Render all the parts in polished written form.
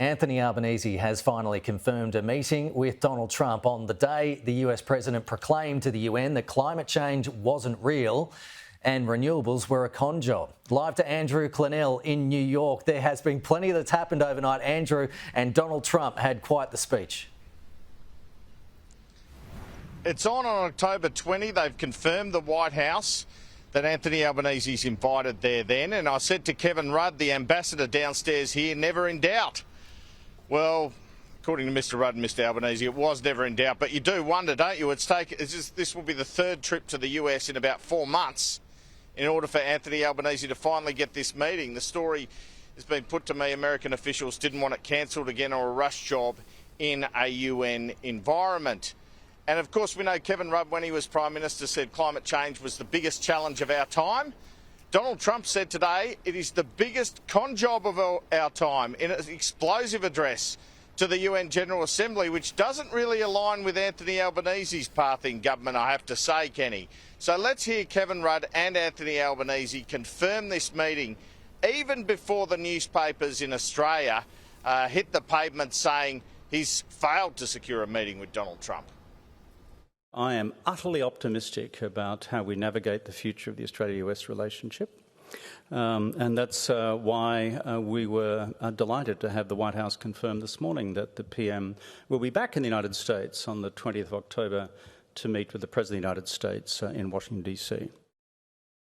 Anthony Albanese has finally confirmed a meeting with Donald Trump on the day the US president proclaimed to the UN that climate change wasn't real and renewables were a con job. Live to Andrew Clennell in New York. There has been plenty that's happened overnight, Andrew, and Donald Trump had quite the speech. It's on October 20. They've confirmed the White House that Anthony Albanese's invited there then. And I said to Kevin Rudd, the ambassador downstairs here, never in doubt. Well, according to Mr Rudd and Mr Albanese, it was never in doubt. But you do wonder, don't you? This will be the third trip to the US in about 4 months in order for Anthony Albanese to finally get this meeting. The story has been put to me, American officials didn't want it cancelled again or a rush job in a UN environment. And of course, we know Kevin Rudd, when he was Prime Minister, said climate change was the biggest challenge of our time. Donald Trump said today it is the biggest con job of our time in an explosive address to the UN General Assembly, which doesn't really align with Anthony Albanese's path in government, I have to say, Kenny. So let's hear Kevin Rudd and Anthony Albanese confirm this meeting even before the newspapers in Australia hit the pavement saying he's failed to secure a meeting with Donald Trump. I am utterly optimistic about how we navigate the future of the Australia-US relationship. And that's why we were delighted to have the White House confirm this morning that the PM will be back in the United States on the 20th of October to meet with the President of the United States in Washington, D.C.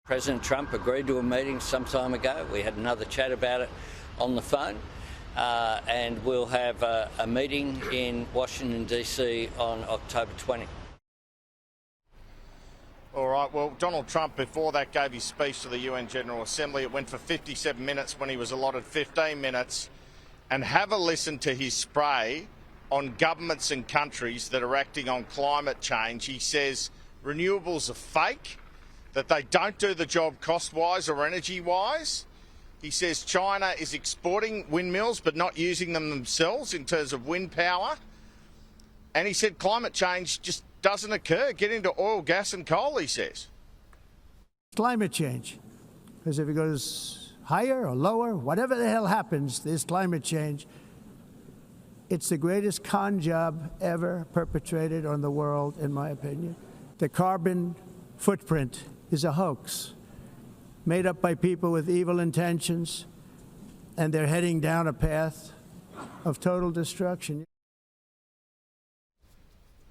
President Trump agreed to a meeting some time ago. We had another chat about it on the phone. And we'll have a meeting in Washington, D.C. on October 20. All right, well, Donald Trump, before that, gave his speech to the UN General Assembly. It went for 57 minutes when he was allotted 15 minutes. And have a listen to his spray on governments and countries that are acting on climate change. He says renewables are fake, that they don't do the job cost-wise or energy-wise. He says China is exporting windmills but not using them themselves in terms of wind power. And he said climate change just doesn't occur. Get into oil, gas and coal, he says. Climate change. Because if it goes higher or lower, whatever the hell happens, there's climate change. It's the greatest con job ever perpetrated on the world, in my opinion. The carbon footprint is a hoax made up by people with evil intentions, and they're heading down a path of total destruction.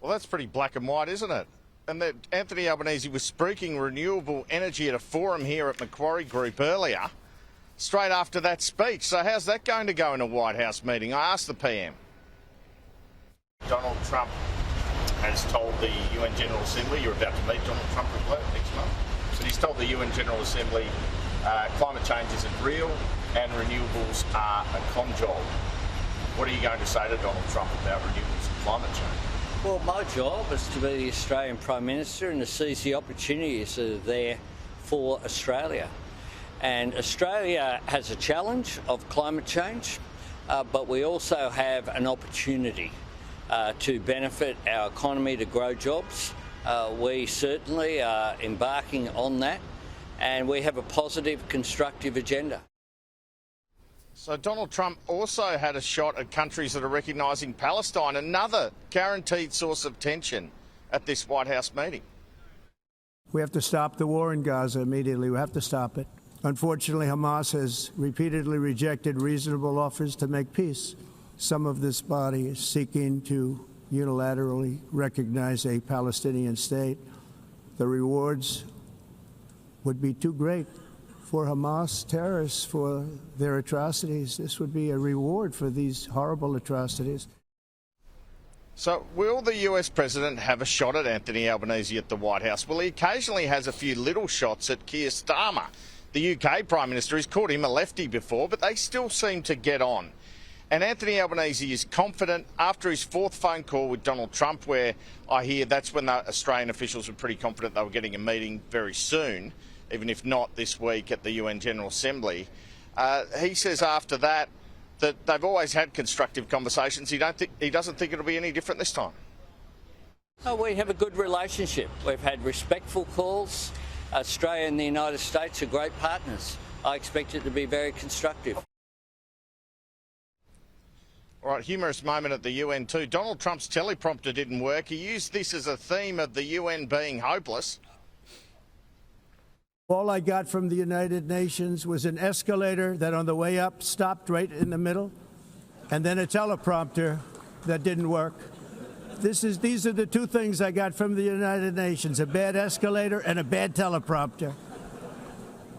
Well, that's pretty black and white, isn't it? And that Anthony Albanese was speaking renewable energy at a forum here at Macquarie Group earlier, straight after that speech. So how's that going to go in a White House meeting? I asked the PM. Donald Trump has told the UN General Assembly, you're about to meet Donald Trump next month, so he's told the UN General Assembly climate change isn't real and renewables are a con job. What are you going to say to Donald Trump about renewables and climate change? Well, my job is to be the Australian Prime Minister and to seize the opportunities that are there for Australia. And Australia has a challenge of climate change, but we also have an opportunity to benefit our economy, to grow jobs. We certainly are embarking on that, and we have a positive, constructive agenda. So Donald Trump also had a shot at countries that are recognising Palestine, another guaranteed source of tension at this White House meeting. We have to stop the war in Gaza immediately. We have to stop it. Unfortunately, Hamas has repeatedly rejected reasonable offers to make peace. Some of this body is seeking to unilaterally recognize a Palestinian state. The rewards would be too great for Hamas terrorists for their atrocities. This would be a reward for these horrible atrocities. So will the US president have a shot at Anthony Albanese at the White House? Well, he occasionally has a few little shots at Keir Starmer. The UK Prime Minister has called him a lefty before, but they still seem to get on. And Anthony Albanese is confident after his fourth phone call with Donald Trump, where I hear that's when the Australian officials were pretty confident they were getting a meeting very soon, even if not this week at the UN General Assembly. He says after that they've always had constructive conversations. He doesn't think it'll be any different this time. Oh, we have a good relationship. We've had respectful calls. Australia and the United States are great partners. I expect it to be very constructive. Right, humorous moment at the UN too. Donald Trump's teleprompter didn't work. He used this as a theme of the UN being hopeless. All I got from the United Nations was an escalator that on the way up stopped right in the middle, and then a teleprompter that didn't work. These are the two things I got from the United Nations, a bad escalator and a bad teleprompter.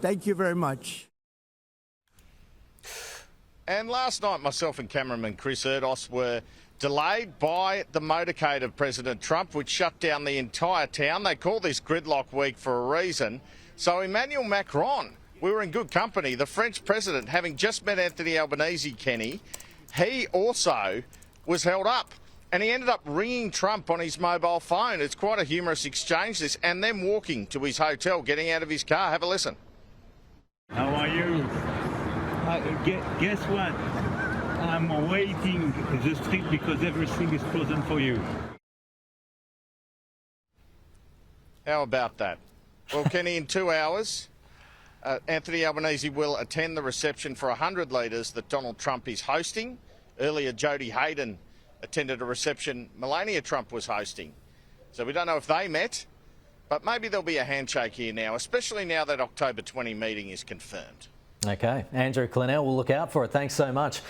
Thank you very much. And last night, myself and cameraman Chris Erdos were delayed by the motorcade of President Trump, which shut down the entire town. They call this gridlock week for a reason. So Emmanuel Macron, we were in good company. The French president, having just met Anthony Albanese, Kenny, he also was held up. And he ended up ringing Trump on his mobile phone. It's quite a humorous exchange, this, and then walking to his hotel, getting out of his car. Have a listen. How are you? Guess what? I'm waiting the street because everything is frozen for you. How about that? Well, Kenny, in 2 hours, Anthony Albanese will attend the reception for 100 leaders that Donald Trump is hosting. Earlier, Jodie Hayden attended a reception Melania Trump was hosting. So we don't know if they met, but maybe there'll be a handshake here now, especially now that October 20 meeting is confirmed. OK, Andrew Clennell, we'll look out for it. Thanks so much.